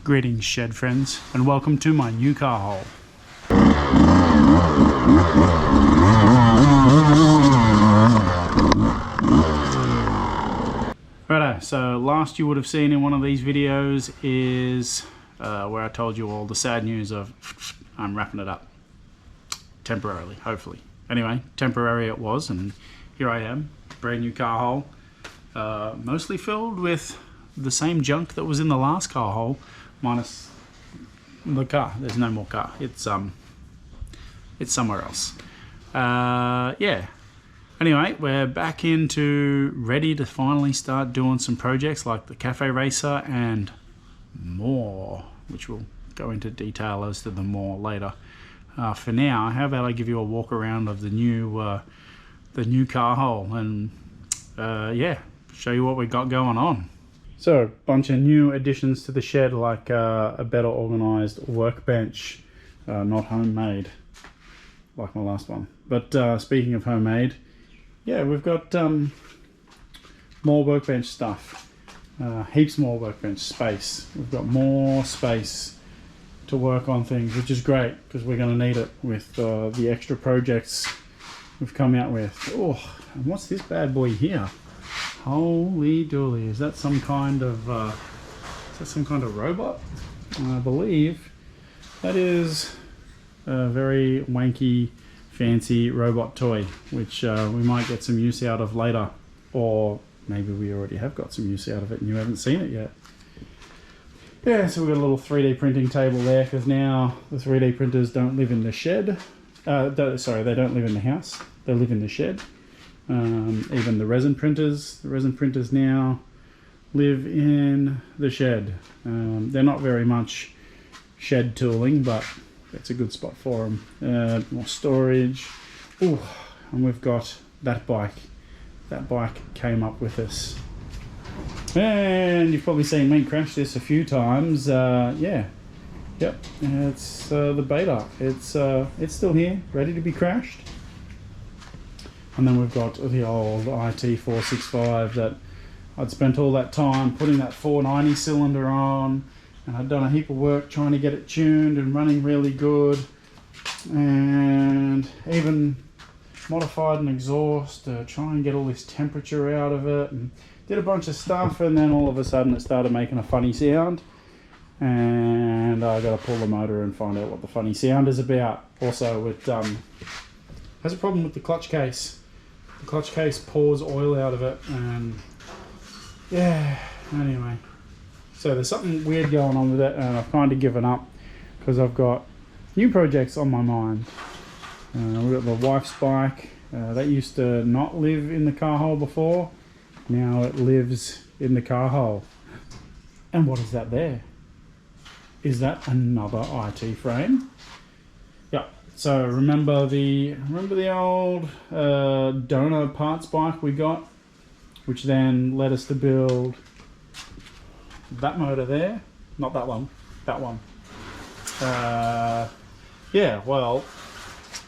Greetings shed friends, and welcome to my new car haul. Righto, so last you would have seen in one of these videos is where I told you all the sad news of I'm wrapping it up. Temporarily, hopefully. Anyway, temporary it was, and here I am, brand new car haul. Mostly filled with the same junk that was in the last car haul, minus the car. There's no more car. It's somewhere else. Yeah. Anyway, we're back into ready to finally start doing some projects like the cafe racer and more, which we'll go into detail as to the more later. For now, how about I give you a walk around of the new car haul and yeah, show you what we got going on. So, a bunch of new additions to the shed, like a better organized workbench, not homemade like my last one. But speaking of homemade, yeah, we've got more workbench stuff, heaps more workbench space. We've got more space to work on things, which is great because we're going to need it with the extra projects we've come out with. Oh, and what's this bad boy here? Holy dooly, is that some kind of robot? I believe that is a very wanky, fancy robot toy, which we might get some use out of later, or maybe we already have got some use out of it and you haven't seen it yet. Yeah, so we've got a little 3D printing table there, because now the 3D printers don't live in the shed. Sorry, they don't live in the house, they live in the shed. Even the resin printers now live in the shed. They're not very much shed tooling, but it's a good spot for them. More storage. Ooh, and we've got that bike. That bike came up with us. And you've probably seen me crash this a few times. Yeah. Yep. It's the beta. It's still here, ready to be crashed. And then we've got the old IT490 that I'd spent all that time putting that 490 cylinder on, and I'd done a heap of work trying to get it tuned and running really good, and even modified an exhaust to try and get all this temperature out of it, and did a bunch of stuff, and then all of a sudden it started making a funny sound, and I got to pull the motor and find out what the funny sound is about. Also, it has a problem with the clutch case. The clutch case pours oil out of it, and yeah, anyway. So there's something weird going on with it, and I've kind of given up because I've got new projects on my mind. We've got the wife's bike. That used to not live in the car hole before. Now it lives in the car hole. And what is that there? Is that another IT frame? Yeah. So remember the old donor parts bike we got, which then led us to build that motor there, not that one, that one. Yeah, well,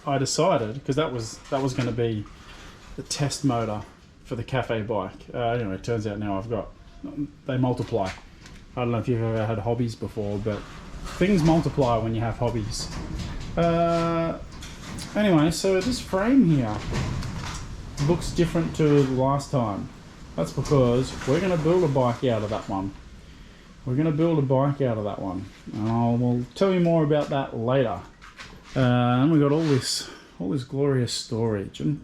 I decided, because that was going to be the test motor for the cafe bike. Anyway, it turns out now they multiply. I don't know if you've ever had hobbies before, but things multiply when you have hobbies. Anyway, so this frame here looks different to the last time. That's because we're going to build a bike out of that one. We're going to build a bike out of that one. And we'll tell you more about that later. And we've got all this glorious storage. And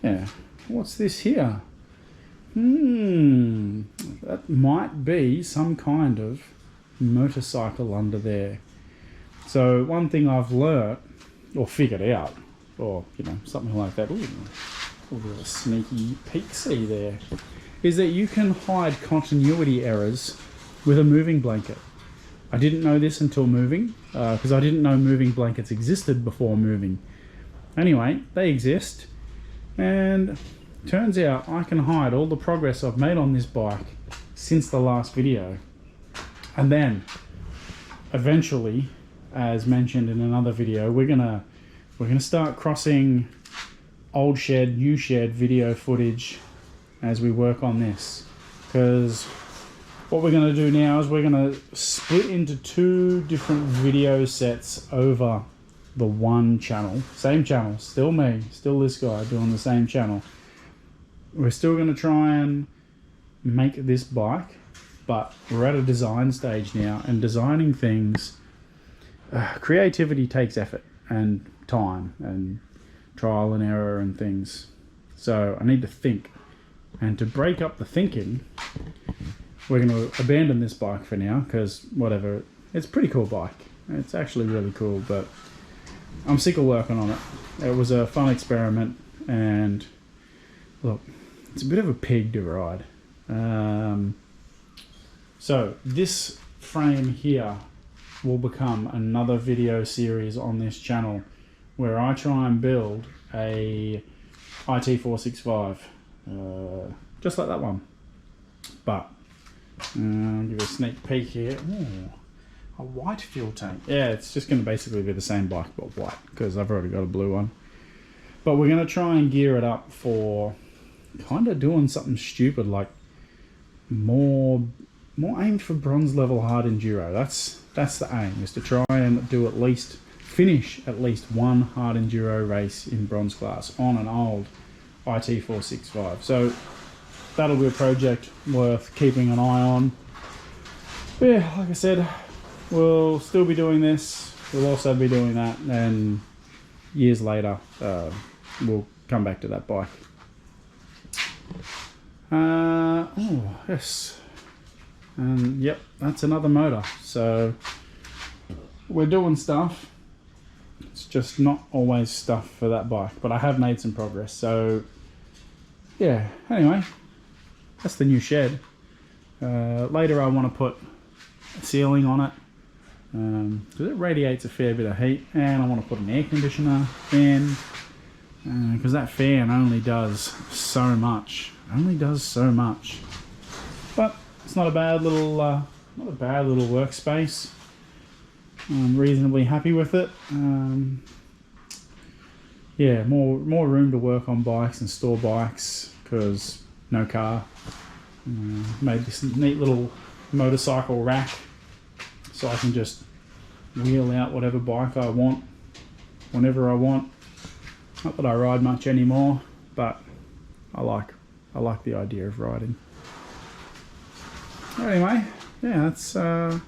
yeah, what's this here? That might be some kind of motorcycle under there. So one thing I've learnt, or figured out, or something like that. Ooh, a little sneaky peek-see there, is that you can hide continuity errors with a moving blanket. I didn't know this until moving, because I didn't know moving blankets existed before moving. Anyway, they exist, and turns out I can hide all the progress I've made on this bike since the last video. And then, eventually, as mentioned in another video, we're gonna start crossing old shed, new shed video footage as we work on this, because what we're going to do now is we're going to split into 2 different video sets over the one channel. Same channel, still me, still this guy doing the same channel. We're still going to try and make this bike, but we're at a design stage now, and designing things, creativity takes effort and time and trial and error and things. So I need to think, and to break up the thinking, we're going to abandon this bike for now, because whatever, it's a pretty cool bike. It's actually really cool, but I'm sick of working on it. It was a fun experiment, and look, it's a bit of a pig to ride. So this frame here will become another video series on this channel where I try and build a IT465, just like that one. But I'll give you a sneak peek here. Ooh, a white fuel tank. Yeah, it's just going to basically be the same bike but white, because I've already got a blue one. But we're going to try and gear it up for kind of doing something stupid, like more aimed for bronze level hard enduro. That's the aim, is to try and do finish at least one hard enduro race in bronze class on an old IT465. So that'll be a project worth keeping an eye on. But yeah, like I said, we'll still be doing this. We'll also be doing that, and years later we'll come back to that bike. Oh yes, and yep, that's another motor. So we're doing stuff. It's just not always stuff for that bike, but I have made some progress. So yeah, anyway, that's the new shed. Later I want to put a ceiling on it, because it radiates a fair bit of heat, and I want to put an air conditioner in, because that fan only does so much. But it's not a bad little workspace. I'm reasonably happy with it. Yeah, more room to work on bikes and store bikes, because no car. Made this neat little motorcycle rack, so I can just wheel out whatever bike I want whenever I want. Not that I ride much anymore, but I like the idea of riding. Anyway, yeah, that's that.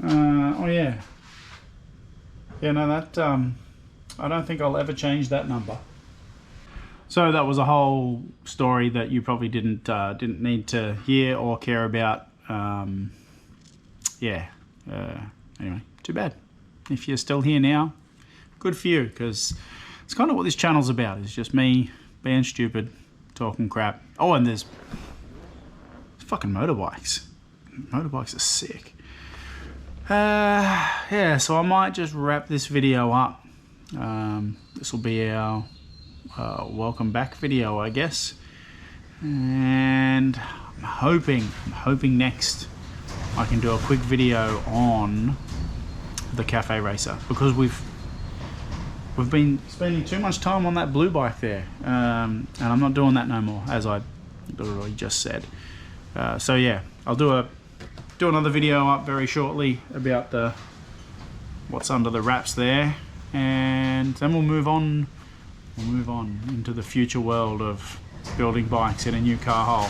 Oh yeah, no, that I don't think I'll ever change that number. So that was a whole story that you probably didn't need to hear or care about. Yeah. Anyway, too bad. If you're still here now, good for you, because it's kind of what this channel's about. It's just me being stupid, talking crap. Oh, and there's fucking motorbikes. Motorbikes are sick. Yeah, so I might just wrap this video up. This will be our welcome back video, I guess. And I'm hoping next I can do a quick video on the Cafe Racer, because we've been spending too much time on that blue bike there, and I'm not doing that no more, as I literally just said. So yeah, I'll do another video up very shortly about what's under the wraps there, and then we'll move on into the future world of building bikes in a new car hole.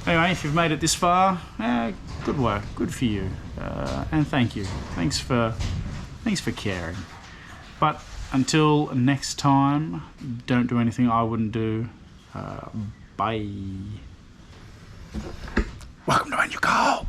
Anyway, if you've made it this far, good work, good for you, and thank you. Thanks for caring. But until next time, don't do anything I wouldn't do. Bye. Welcome to my new car hole.